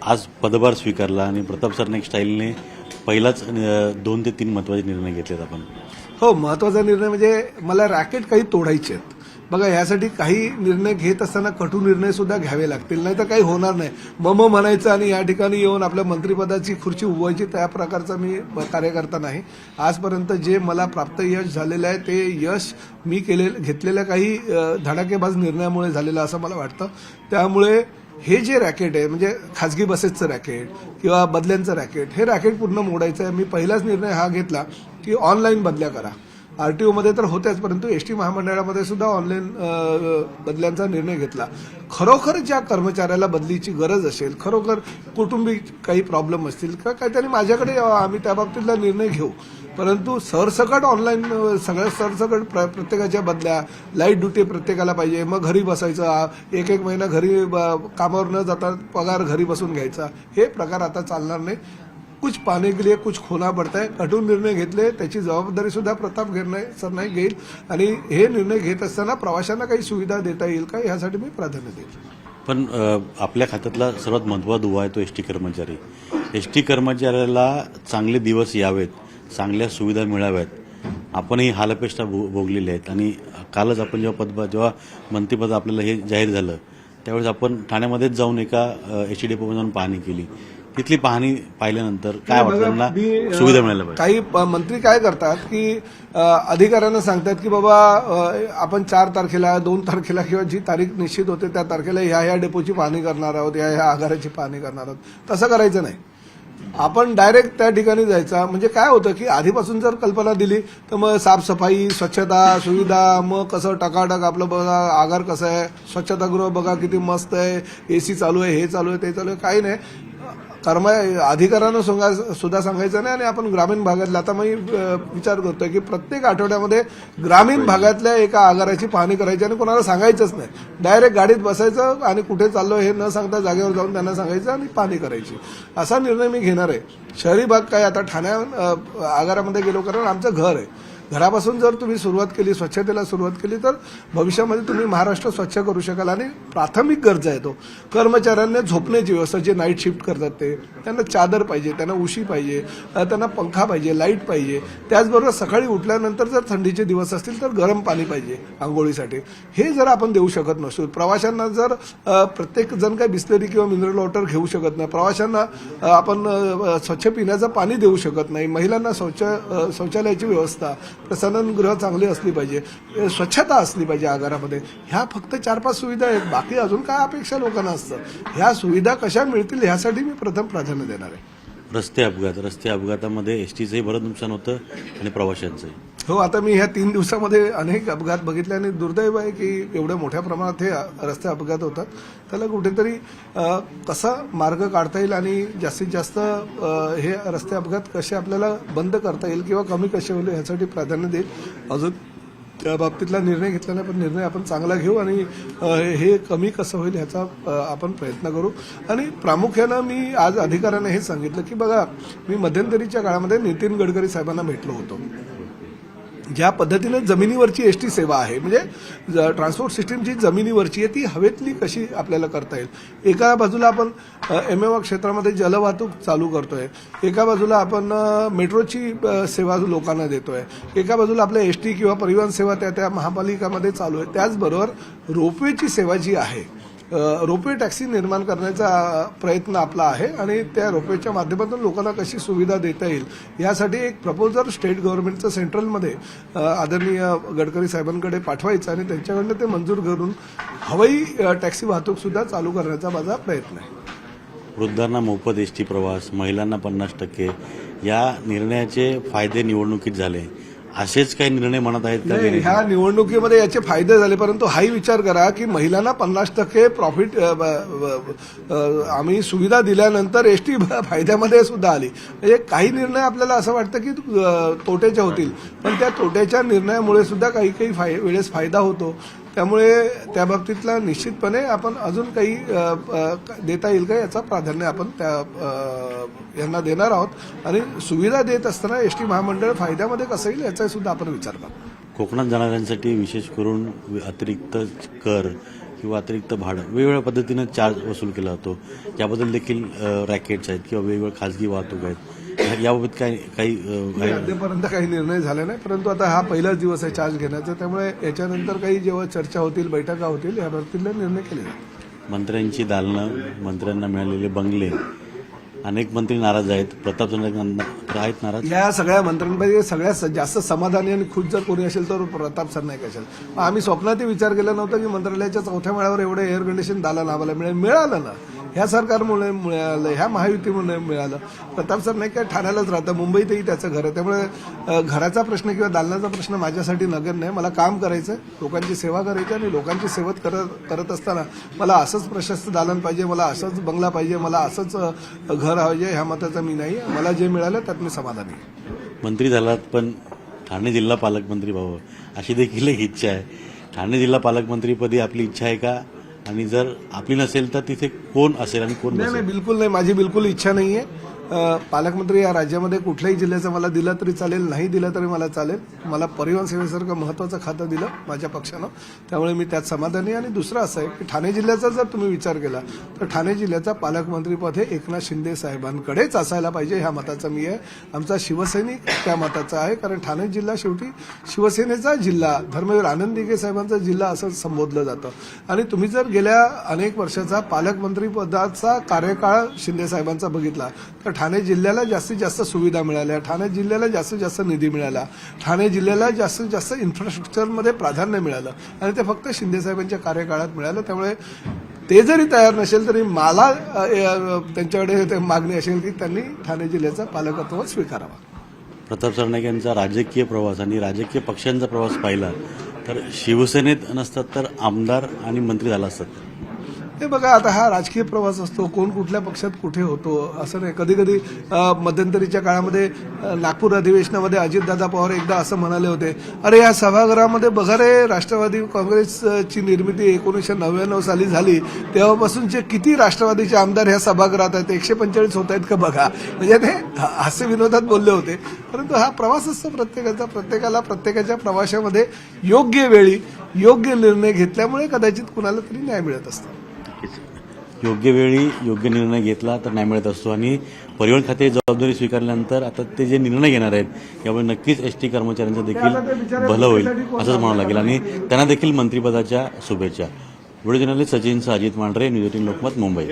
आज पदभार स्वीकारला आणि प्रताप सरनाईक स्टाईलने पहिलाच 2 ते 3 महत्त्वाचे निर्णय घेतलेत आपण. हो, महत्त्वाचा निर्णय म्हणजे मला रॅकेट काही तोडायचे आहेत. बघा, यासाठी काही निर्णय घेत असताना कटू निर्णय सुद्धा घ्यावे लागतील, नाही तर काही होणार नाही. मम म्हणायचं आणि या ठिकाणी येऊन आपल्या मंत्रिपदाची खुर्ची उभवायची, त्या प्रकारचा मी कार्यकर्ता नाही. आजपर्यंत जे मला प्राप्त यश झालेलं आहे ते यश मी घेतलेल्या काही धडाकेबाज निर्णयामुळे झालेलं असं मला वाटतं. त्यामुळे हे जे रॅकेट आहे म्हणजे खाजगी बसेसचं रॅकेट किंवा बदल्यांचं रॅकेट, हे रॅकेट पूर्ण मोडायचं आहे. मी पहिलाच निर्णय हा घेतला की ऑनलाईन बदल्या करा. आरटीओमध्ये तर होत्याच, परंतु एसटी महामंडळामध्ये सुद्धा ऑनलाईन बदल्यांचा निर्णय घेतला. खरोखर ज्या कर्मचाऱ्याला बदलीची गरज असेल, खरोखर कुटुंबिक काही प्रॉब्लेम असतील किंवा काहीतरी माझ्याकडे यावं, आम्ही त्या बाबतीतला निर्णय घेऊ. परंतु सरसकट ऑनलाईन सगळ्या सरसकट प्रत्येकाच्या बदल्या, लाईट ड्युटी प्रत्येकाला पाहिजे, मग घरी बसायचं, एक महिना घरी कामावर न जाता पगार घरी बसून घ्यायचा, हे प्रकार आता चालणार नाही. कुछ पाने के लिए कुछ खोना पडता है. कठोर निर्णय घेतले, त्याची जबाबदारी सुद्धा प्रताप सरनाईक घेईल आणि हे निर्णय घेत असताना प्रवाशांना काही सुविधा देता येईल का यासाठी मी प्राधान्य देईल. पण आपल्या खात्यातला सर्वात महत्त्वाचा दुवा आहे तो एसटी कर्मचारी. एसटी कर्मचाऱ्याला चांगले दिवस यावेत, चांगल्या सुविधा मिळाव्यात. आपणही हालअपेष्टा भोगलेल्या आहेत आणि कालच आपण जेव्हा मंत्रिपद आपल्याला हे जाहीर झालं त्यावेळेस आपण ठाण्यामध्येच जाऊन एका एसटी डेपोमध्ये जाऊन पाहणी केली. तिथली पाहणी पाहिल्यानंतर काय वाटतं, त्यांना सुविधा मिळायला पाहिजे. काही मंत्री काय करतात की अधिकाऱ्यांना सांगतात की बाबा आपण 4 तारखेला 2 तारखेला किंवा जी तारीख निश्चित होते त्या तारखेला ह्या डेपोची पाहणी करणार आहोत, ह्या आगाराची पाहणी करणार आहोत. तसं करायचं नाही. आपण डायरेक्ट त्या ठिकाणी जायचा. म्हणजे काय होतं की आधीपासून जर कल्पना दिली तर मग साफसफाई, स्वच्छता, सुविधा, मग कसं टकाटक आपलं बघा, आगार कसं आहे, स्वच्छतागृह बघा किती मस्त आहे, एसी चालू आहे, हे चालू आहे, ते चालू आहे, काही नाही. अधिकाऱ्यांना सुद्धा सांगायचं नाही. आणि आपण ग्रामीण भागातल्या, आता मी विचार करतोय की प्रत्येक आठवड्यामध्ये ग्रामीण भागातल्या एका आगाराची पाहणी करायची आणि कोणाला सांगायचंच नाही. डायरेक्ट गाडीत बसायचं आणि कुठे चाललो हे न सांगता जागेवर जाऊन त्यांना सांगायचं आणि पाहणी करायची. असा निर्णय मी घेणार आहे. शहरी भाग काय, आता ठाण्या आगारामध्ये गेलो, कारण आमचं घर आहे. घरापासून जर तुम्ही सुरुवात केली, स्वच्छतेला सुरुवात केली, तर भविष्यामध्ये तुम्ही महाराष्ट्र स्वच्छ करू शकाल. आणि प्राथमिक गरजा आहे तो कर्मचाऱ्यांना झोपण्याची व्यवस्था, जे नाईट शिफ्ट करतात ते, त्यांना चादर पाहिजे, त्यांना उशी पाहिजे, त्यांना पंखा पाहिजे, लाईट पाहिजे. त्याचबरोबर सकाळी उठल्यानंतर जर थंडीचे दिवस असतील तर गरम पाणी पाहिजे आंघोळीसाठी. हे जर आपण देऊ शकत नसू, प्रवाशांना जर प्रत्येक जण काही बिस्लरी किंवा मिनरल वॉटर घेऊ शकत नाही, प्रवाशांना आपण स्वच्छ पिण्याचं पाणी देऊ शकत नाही, महिलांना शौचालयाची व्यवस्था, प्रसाधनगृह चांगली असली पाहिजे, स्वच्छता असली पाहिजे आगारामध्ये, ह्या फक्त 4-5 सुविधा आहेत. बाकी अजून काय अपेक्षा लोकांना असतं. ह्या सुविधा कशा मिळतील ह्यासाठी मी प्रथम प्राधान्य देणार आहे. रस्ते अपघातामध्ये एसटीचंही बरंच नुकसान होतं आणि प्रवाशांचंही. हो, आता मी ह्या 3 दिवसामध्ये अनेक अपघात बघितले आणि दुर्दैव आहे की एवढ्या मोठ्या प्रमाणात हे रस्ते अपघात होतात. त्याला कुठेतरी कसा मार्ग काढता येईल आणि जास्तीत जास्त हे रस्ते अपघात कसे आपल्याला बंद करता येईल किंवा कमी कसे होईल ह्यासाठी प्राधान्य देईल. अजून त्या बाबतीतला निर्णय घेतला नाही, पण निर्णय आपण चांगला घेऊ आणि हे कमी कसं होईल ह्याचा आपण प्रयत्न करू. आणि प्रामुख्यानं मी आज अधिकाऱ्यांना हे सांगितलं की बघा, मी मध्यंतरीच्या काळामध्ये नितीन गडकरी साहेबांना भेटलो होतो. ज्या पद्धतीने जमिनीवरची एसटी सेवा आहे, म्हणजे ट्रान्सपोर्ट सिस्टीम जी जमिनीवरची आहे ती हवेतली कशी आपल्याला करता येईल. एका बाजूला आपण एमएवा क्षेत्रामध्ये जलवाहतूक चालू करतोय, एका बाजूला आपण मेट्रोची सेवा लोकांना देतोय, एका बाजूला आपल्या एसटी किंवा परिवहन सेवा त्या महापालिकामध्ये चालू आहे. त्याचबरोबर रोपवेची सेवा जी आहे, रोपवे टॅक्सी निर्माण करण्याचा प्रयत्न आपला आहे आणि त्या रोपवेच्या माध्यमातून लोकांना कशी सुविधा देता येईल यासाठी एक प्रपोजल स्टेट गव्हर्नमेंटचं सेंट्रलमध्ये आदरणीय गडकरी साहेबांकडे पाठवायचं आणि त्यांच्याकडनं ते मंजूर करून हवाई टॅक्सी वाहतूक सुद्धा चालू करण्याचा माझा प्रयत्न आहे. वृद्धांना मोफत एसटी प्रवास, महिलांना 50% या निर्णयाचे फायदे निवडणुकीत झाले. असेच काही निर्णय म्हणत आहेत का? ह्या निवडणुकीमध्ये याचे फायदे झाले, परंतु हाही विचार करा की महिलांना 50% प्रॉफिट आम्ही सुविधा दिल्यानंतर एसटी फायद्यामध्ये सुद्धा आली. म्हणजे काही निर्णय आपल्याला असं वाटतं की तोट्याच्या होतील, पण त्या तोट्याच्या निर्णयामुळे सुद्धा काही वेळेस फायदा होतो. त्यामुळे त्या बाबतीतला निश्चितपणे आपण अजून काही देता येईल का याचा प्राधान्य आपण यांना देणार आहोत. आणि सुविधा देत असताना एसटी महामंडळ फायद्यामध्ये कसं येईल याचा सुद्धा आपण विचार करू. कोकणात जाणाऱ्यांसाठी विशेष करून अतिरिक्त कर किंवा अतिरिक्त भाडं वेगवेगळ्या पद्धतीनं चार्ज वसूल केला जातो. याबद्दल देखील रॅकेट्स आहेत किंवा वेगवेगळ्या खाजगी वाहतूक आहेत. याबाबत काही अद्यापर्यंत काही निर्णय झाले नाही, परंतु आता हा पहिलाच दिवस आहे चार्ज घेण्याचा, त्यामुळे याच्यानंतर काही जेव्हा चर्चा होतील, बैठका होतील, याबाबतीतले निर्णय केले जातील. मंत्र्यांची दालनं, मंत्र्यांना मिळालेले बंगले, अनेक मंत्री नाराज आहेत. प्रताप सरनाईक आहेत नाराज. या सगळ्या मंत्र्यांपैकी सगळ्यात जास्त समाधानी आणि खुश जर कोणी असेल तर प्रताप सरनाईक असेल. आम्ही स्वप्नातही विचार केला नव्हता की मंत्रालयाच्या 4थ्या माळ्यावर एवढं एअर कंडिशन दालन आम्हाला मिळालं ना. ह्या सरकारमुळे मिळालं, ह्या महायुतीमुळे मिळालं. प्रताप सरनाईक काय ठाण्यालाच राहतं, मुंबईतही त्याचं घर आहे, त्यामुळे घराचा प्रश्न किंवा दालनाचा प्रश्न माझ्यासाठी नगण्य नाही. मला काम करायचं, लोकांची सेवा करायची आणि लोकांची सेवत करत असताना मला असंच प्रशस्त दालन पाहिजे, मला असंच बंगला पाहिजे, मला असंच घर पाहिजे, ह्या मताचा मी नाही. मला जे मिळालं त्यात मी समाधानी आहे. मंत्री झालात पण ठाणे जिल्हा पालकमंत्री व्हावं अशी देखील एक इच्छा आहे. ठाणे जिल्हा पालकमंत्रीपदी आपली इच्छा आहे का? आणि जर आपली नसेल तर तिथे कोण असेल आणि कोण नाही नसेल? नाही, बिलकुल नाही. माझी बिलकुल इच्छा नाहीये. पालकमंत्री या राज्यामध्ये कुठल्याही जिल्ह्याचं मला दिलं तरी चालेल, नाही दिलं तरी मला चालेल. मला परिवहन सेवेसारखं महत्त्वाचं खातं दिलं माझ्या पक्षानं, त्यामुळे मी त्यात समाधानी आहे. आणि दुसरं असं आहे की ठाणे जिल्ह्याचा जर तुम्ही विचार केला तर ठाणे जिल्ह्याचा पालकमंत्रीपद हे एकनाथ शिंदे साहेबांकडेच असायला पाहिजे, ह्या मताचा मी आहे. आमचा शिवसैनिक त्या मताचा आहे, कारण ठाणे जिल्हा शेवटी शिवसेनेचा जिल्हा, धर्मवीर आनंद दिघे साहेबांचा जिल्हा असं संबोधलं जातं. आणि तुम्ही जर गेल्या अनेक वर्षाचा पालकमंत्रीपदाचा कार्यकाळ शिंदे साहेबांचा बघितला तर ठाणे जिल्ह्याला जास्तीत जास्त सुविधा मिळाल्या, ठाणे जिल्ह्याला जास्तीत जास्त निधी मिळाला, ठाणे जिल्ह्याला जास्तीत जास्त इन्फ्रास्ट्रक्चरमध्ये प्राधान्य मिळालं आणि ते फक्त शिंदे साहेबांच्या कार्यकाळात मिळालं. त्यामुळे ते जरी तयार नसेल तरी मला त्यांच्याकडे मागणी असेल की त्यांनी ठाणे जिल्ह्याचा पालकत्व स्वीकारावा. प्रताप सरनाईक यांचा राजकीय प्रवास आणि राजकीय पक्षांचा प्रवास पाहिला तर शिवसेनेत नसतात तर आमदार आणि मंत्री झाला असतात. हे बघा, आता हा राजकीय प्रवास असतो, कोण कुठल्या पक्षात कुठे होतो असं नाही. कधी कधी मध्यंतरीच्या काळामध्ये नागपूर अधिवेशनामध्ये अजितदादा पवार एकदा असं म्हणाले होते, अरे या सभागृहामध्ये बघा रे, राष्ट्रवादी काँग्रेसची निर्मिती 1999 साली झाली, तेव्हापासूनचे किती राष्ट्रवादीचे आमदार ह्या सभागृहात आहेत, 145 होत आहेत का बघा. म्हणजे ते हास्य विनोदात बोलले होते. परंतु हा प्रवास असतो प्रत्येकाचा, प्रत्येकाला प्रत्येकाच्या प्रवासामध्ये योग्य वेळी योग्य निर्णय घेतल्यामुळे कदाचित कुणाला तरी न्याय मिळत असतो. योग्य वेळी योग्य निर्णय घेतला तर न्याय मिळत असतो. आणि परिवहन खाते जबाबदारी स्वीकारल्यानंतर आता ते जे निर्णय घेणार आहेत यामुळे नक्कीच एसटी कर्मचाऱ्यांचं देखील भलं होईल असंच म्हणावं लागेल. आणि त्यांना देखील मंत्रिपदाच्या शुभेच्छा. Video journalist Sachin Ajit Mandhare, news 18 Lokmat, Mumbai.